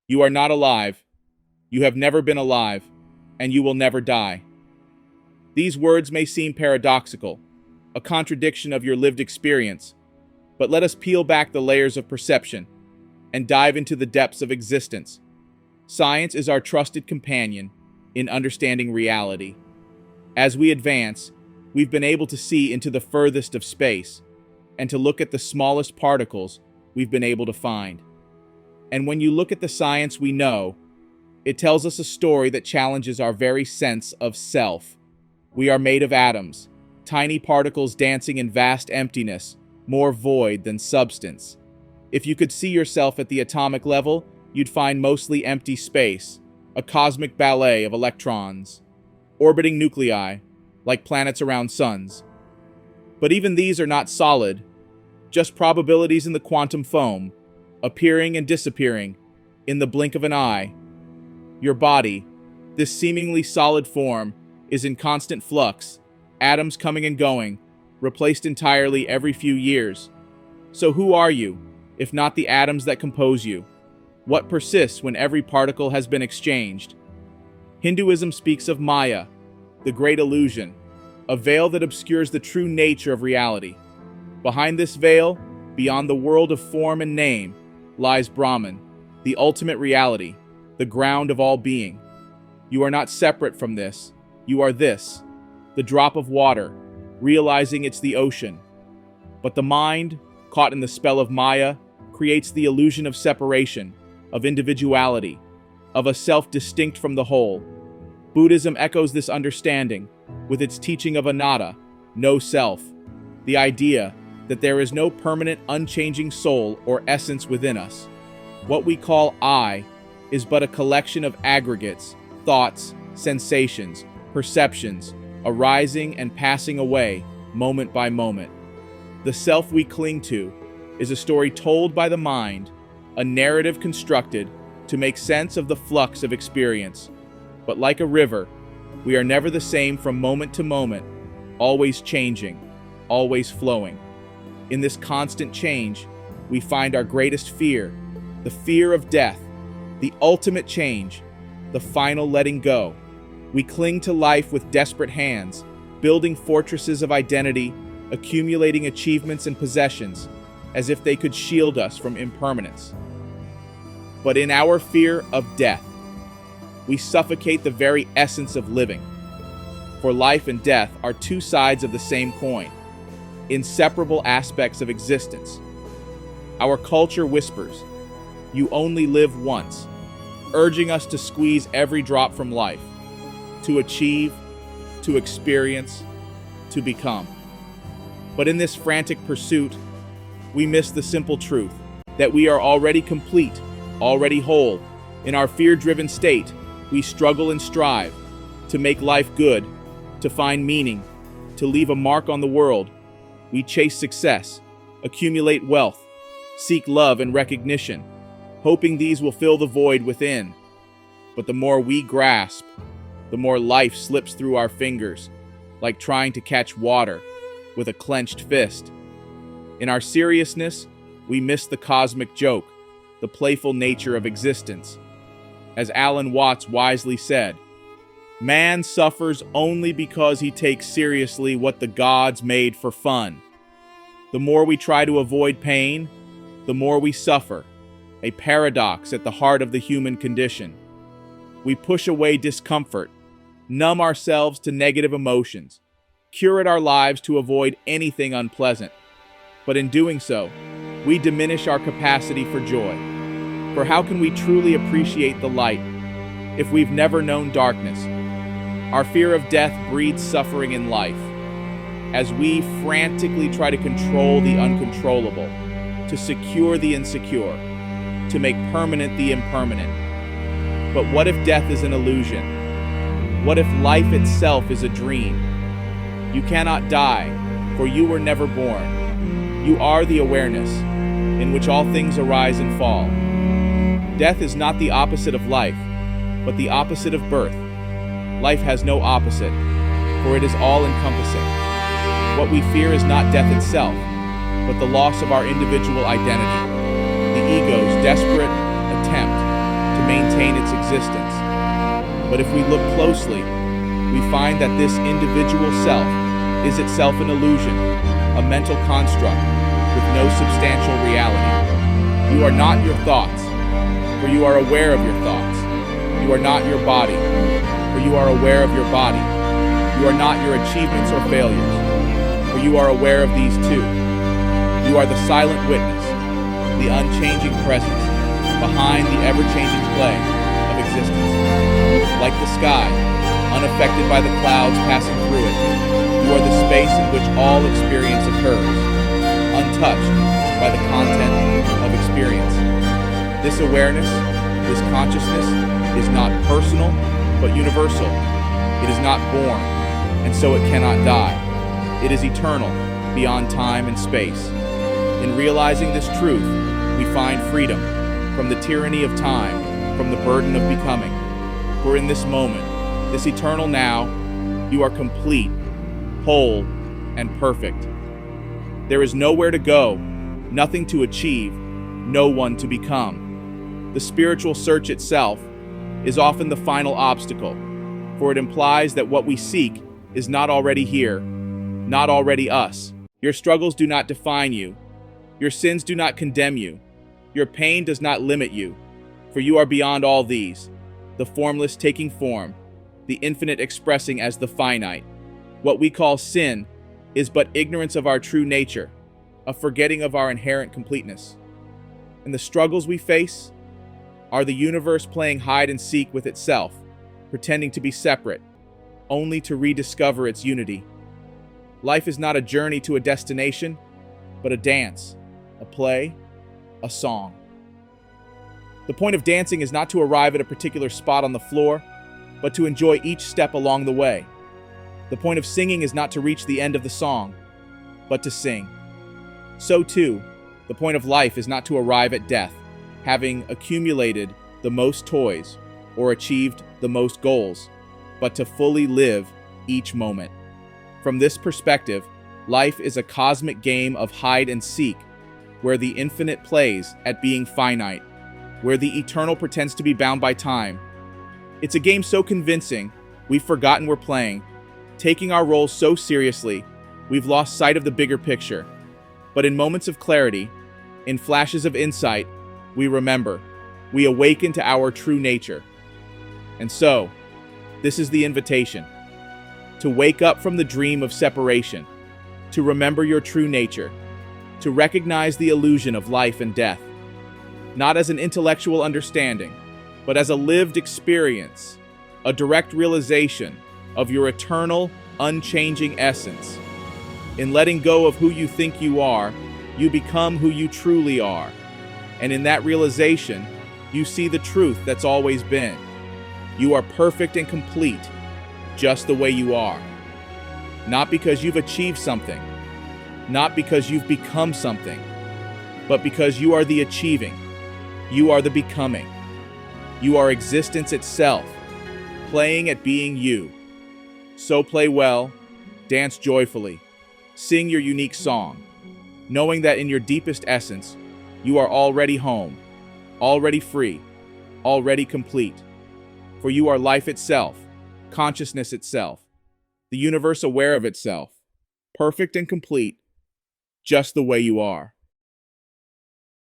You are not alive. You have never been alive, and you will never die. These words may seem paradoxical, a contradiction of your lived experience, but let us peel back the layers of perception and dive into the depths of existence. Science is our trusted companion in understanding reality. As we advance, we've been able to see into the furthest of space and to look at the smallest particles we've been able to find. And when you look at the science we know, it tells us a story that challenges our very sense of self. We are made of atoms, tiny particles dancing in vast emptiness, more void than substance. If you could see yourself at the atomic level, you'd find mostly empty space, a cosmic ballet of electrons, orbiting nuclei, like planets around suns. But even these are not solid, just probabilities in the quantum foam, appearing and disappearing in the blink of an eye. Your body, this seemingly solid form, is in constant flux, atoms coming and going, replaced entirely every few years. So who are you, if not the atoms that compose you? What persists when every particle has been exchanged? Hinduism speaks of Maya, the great illusion, a veil that obscures the true nature of reality. Behind this veil, beyond the world of form and name, lies Brahman, the ultimate reality, the ground of all being. You are not separate from this. You are this, the drop of water, realizing it's the ocean. But the mind, caught in the spell of Maya, creates the illusion of separation, of individuality, of a self distinct from the whole. Buddhism echoes this understanding with its teaching of Anatta, no self, the idea that there is no permanent, unchanging soul or essence within us. What we call I is but a collection of aggregates, thoughts, sensations, perceptions, arising and passing away moment by moment. The self we cling to is a story told by the mind, a narrative constructed to make sense of the flux of experience. But like a river, we are never the same from moment to moment, always changing, always flowing. In this constant change, we find our greatest fear, the fear of death, the ultimate change, the final letting go. We cling to life with desperate hands, building fortresses of identity, accumulating achievements and possessions, as if they could shield us from impermanence. But in our fear of death, we suffocate the very essence of living. For life and death are two sides of the same coin, inseparable aspects of existence. Our culture whispers, "You only live once," urging us to squeeze every drop from life, to achieve, to experience, to become. But in this frantic pursuit, we miss the simple truth that we are already complete, already whole. In our fear-driven state, we struggle and strive to make life good, to find meaning, to leave a mark on the world. We chase success, accumulate wealth, seek love and recognition, hoping these will fill the void within. But the more we grasp, the more life slips through our fingers, like trying to catch water with a clenched fist. In our seriousness, we miss the cosmic joke, the playful nature of existence. As Alan Watts wisely said, "Man suffers only because he takes seriously what the gods made for fun." The more we try to avoid pain, the more we suffer, a paradox at the heart of the human condition. We push away discomfort, numb ourselves to negative emotions, curate our lives to avoid anything unpleasant. But in doing so, we diminish our capacity for joy. For how can we truly appreciate the light if we've never known darkness? Our fear of death breeds suffering in life, as we frantically try to control the uncontrollable, to secure the insecure, to make permanent the impermanent. But what if death is an illusion? What if life itself is a dream? You cannot die, for you were never born. You are the awareness, in which all things arise and fall. Death is not the opposite of life, but the opposite of birth. Life has no opposite, for it is all-encompassing. What we fear is not death itself, but the loss of our individual identity, the ego's desperate attempt to maintain its existence. But if we look closely, we find that this individual self is itself an illusion, a mental construct with no substantial reality. You are not your thoughts, for you are aware of your thoughts. You are not your body, for you are aware of your body. You are not your achievements or failures, for you are aware of these too. You are the silent witness, the unchanging presence, behind the ever-changing play of existence. Like the sky, unaffected by the clouds passing through it, you are the space in which all experience occurs, untouched by the content of experience. This awareness, this consciousness, is not personal, but universal. It is not born, and so it cannot die. It is eternal, beyond time and space. In realizing this truth, we find freedom from the tyranny of time, from the burden of becoming. For in this moment, this eternal now, you are complete, whole, and perfect. There is nowhere to go, nothing to achieve, no one to become. The spiritual search itself is often the final obstacle, for it implies that what we seek is not already here, not already us. Your struggles do not define you. Your sins do not condemn you. Your pain does not limit you, for you are beyond all these, the formless taking form, the infinite expressing as the finite. What we call sin is but ignorance of our true nature, a forgetting of our inherent completeness. And the struggles we face are the universe playing hide and seek with itself, pretending to be separate, only to rediscover its unity. Life is not a journey to a destination, but a dance, a play, a song. The point of dancing is not to arrive at a particular spot on the floor, but to enjoy each step along the way. The point of singing is not to reach the end of the song, but to sing. So too, the point of life is not to arrive at death, having accumulated the most toys or achieved the most goals, but to fully live each moment. From this perspective, life is a cosmic game of hide and seek, where the infinite plays at being finite, where the eternal pretends to be bound by time. It's a game so convincing, we've forgotten we're playing. Taking our roles so seriously, we've lost sight of the bigger picture. But in moments of clarity, in flashes of insight, we remember. We awaken to our true nature. And so, this is the invitation. To wake up from the dream of separation, to remember your true nature, to recognize the illusion of life and death, not as an intellectual understanding, but as a lived experience, a direct realization of your eternal, unchanging essence. In letting go of who you think you are, you become who you truly are. And in that realization, you see the truth that's always been. You are perfect and complete, just the way you are. Not because you've achieved something, not because you've become something, but because you are the achieving. You are the becoming. You are existence itself, playing at being you. So play well, dance joyfully, sing your unique song, knowing that in your deepest essence, you are already home, already free, already complete. For you are life itself, consciousness itself, the universe aware of itself, perfect and complete, just the way you are.